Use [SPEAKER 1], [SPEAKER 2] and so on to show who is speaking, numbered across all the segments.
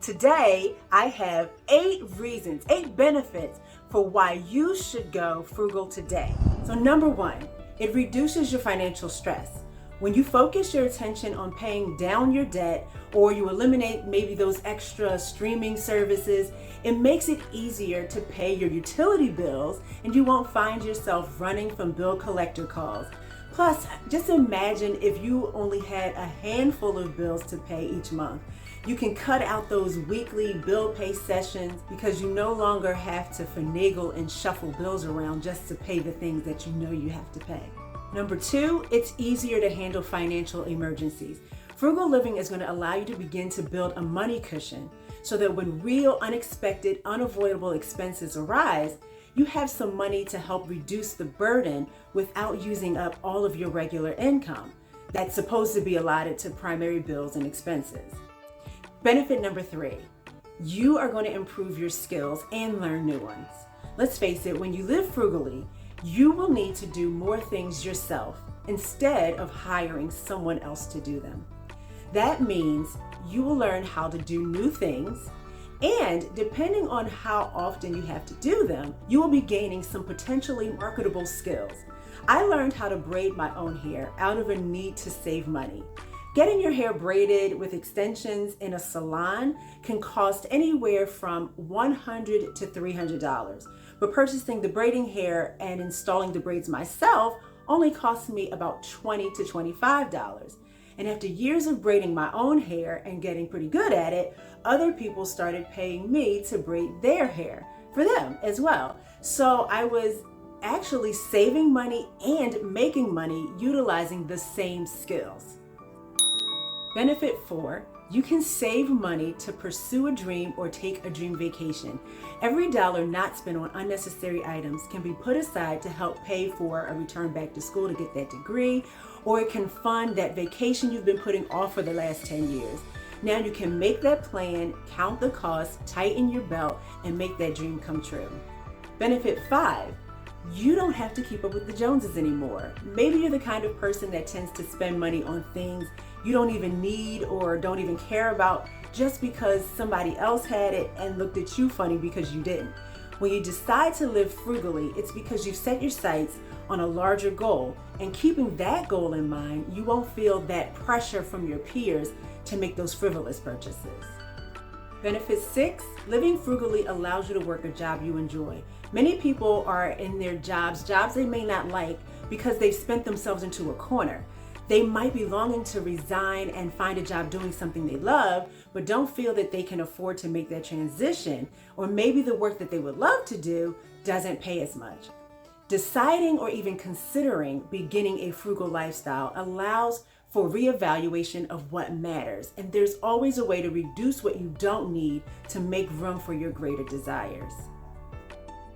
[SPEAKER 1] Today, I have 8 benefits for why you should go frugal today. So number 1, it reduces your financial stress. When you focus your attention on paying down your debt, or you eliminate maybe those extra streaming services, it makes it easier to pay your utility bills and you won't find yourself running from bill collector calls. Plus, just imagine if you only had a handful of bills to pay each month. You can cut out those weekly bill pay sessions because you no longer have to finagle and shuffle bills around just to pay the things that you know you have to pay. Number 2, it's easier to handle financial emergencies. Frugal living is going to allow you to begin to build a money cushion so that when real, unexpected, unavoidable expenses arise, you have some money to help reduce the burden without using up all of your regular income that's supposed to be allotted to primary bills and expenses. Benefit number 3, you are going to improve your skills and learn new ones. Let's face it, when you live frugally, you will need to do more things yourself instead of hiring someone else to do them. That means you will learn how to do new things, and depending on how often you have to do them, you will be gaining some potentially marketable skills. I learned how to braid my own hair out of a need to save money. Getting your hair braided with extensions in a salon can cost anywhere from $100 to $300, but purchasing the braiding hair and installing the braids myself only cost me about $20 to $25. And after years of braiding my own hair and getting pretty good at it, other people started paying me to braid their hair for them as well. So I was actually saving money and making money utilizing the same skills. Benefit 4, you can save money to pursue a dream or take a dream vacation. Every dollar not spent on unnecessary items can be put aside to help pay for a return back to school to get that degree, or it can fund that vacation you've been putting off for the last 10 years. Now you can make that plan, count the costs, tighten your belt, and make that dream come true. Benefit 5, you don't have to keep up with the Joneses anymore. Maybe you're the kind of person that tends to spend money on things you don't even need or don't even care about just because somebody else had it and looked at you funny because you didn't. When you decide to live frugally, it's because you've set your sights on a larger goal, and keeping that goal in mind, you won't feel that pressure from your peers to make those frivolous purchases. Benefit 6, living frugally allows you to work a job you enjoy. Many people are in their jobs they may not like because they've spent themselves into a corner. They might be longing to resign and find a job doing something they love, but don't feel that they can afford to make that transition, or maybe the work that they would love to do doesn't pay as much. Deciding or even considering beginning a frugal lifestyle allows for reevaluation of what matters, and there's always a way to reduce what you don't need to make room for your greater desires.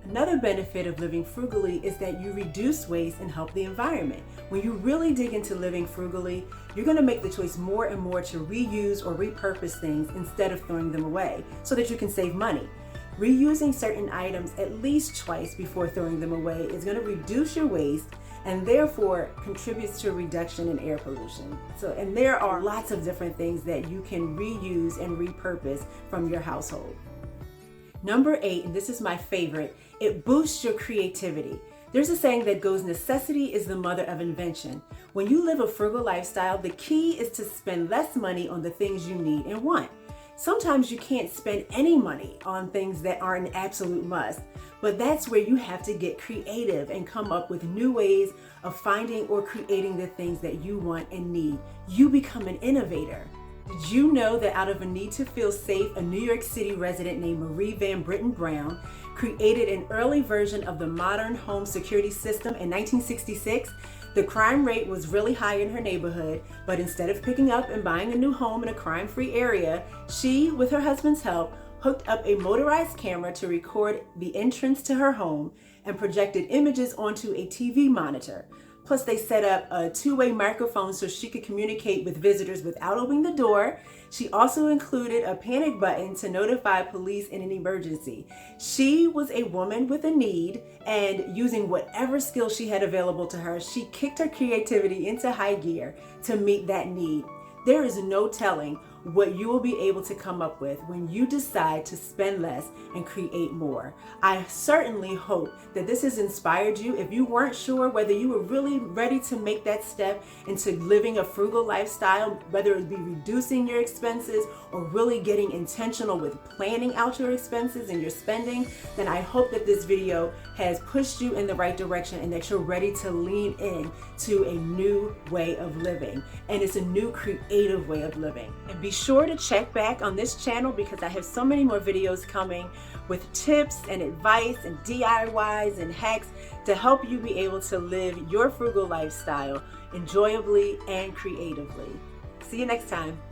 [SPEAKER 1] Another benefit of living frugally is that you reduce waste and help the environment. When you really dig into living frugally, you're going to make the choice more and more to reuse or repurpose things instead of throwing them away so that you can save money. Reusing certain items at least twice before throwing them away is going to reduce your waste and therefore contributes to a reduction in air pollution. And there are lots of different things that you can reuse and repurpose from your household. Number 8, and this is my favorite, it boosts your creativity. There's a saying that goes, necessity is the mother of invention. When you live a frugal lifestyle, the key is to spend less money on the things you need and want. Sometimes you can't spend any money on things that are an absolute must, but that's where you have to get creative and come up with new ways of finding or creating the things that you want and need. You become an innovator. Did you know that out of a need to feel safe, a New York City resident named Marie Van Brittan Brown created an early version of the modern home security system in 1966? The crime rate was really high in her neighborhood, but instead of picking up and buying a new home in a crime-free area, she, with her husband's help, hooked up a motorized camera to record the entrance to her home and projected images onto a TV monitor. Plus, they set up a two-way microphone so she could communicate with visitors without opening the door. She also included a panic button to notify police in an emergency. She was a woman with a need, and using whatever skills she had available to her, she kicked her creativity into high gear to meet that need. There is no telling what you will be able to come up with when you decide to spend less and create more. I certainly hope that this has inspired you. If you weren't sure whether you were really ready to make that step into living a frugal lifestyle, whether it be reducing your expenses or really getting intentional with planning out your expenses and your spending, then I hope that this video has pushed you in the right direction and that you're ready to lean in to a new way of living. And it's a new creative way of living. And be sure to check back on this channel because I have so many more videos coming with tips and advice and DIYs and hacks to help you be able to live your frugal lifestyle enjoyably and creatively. See you next time.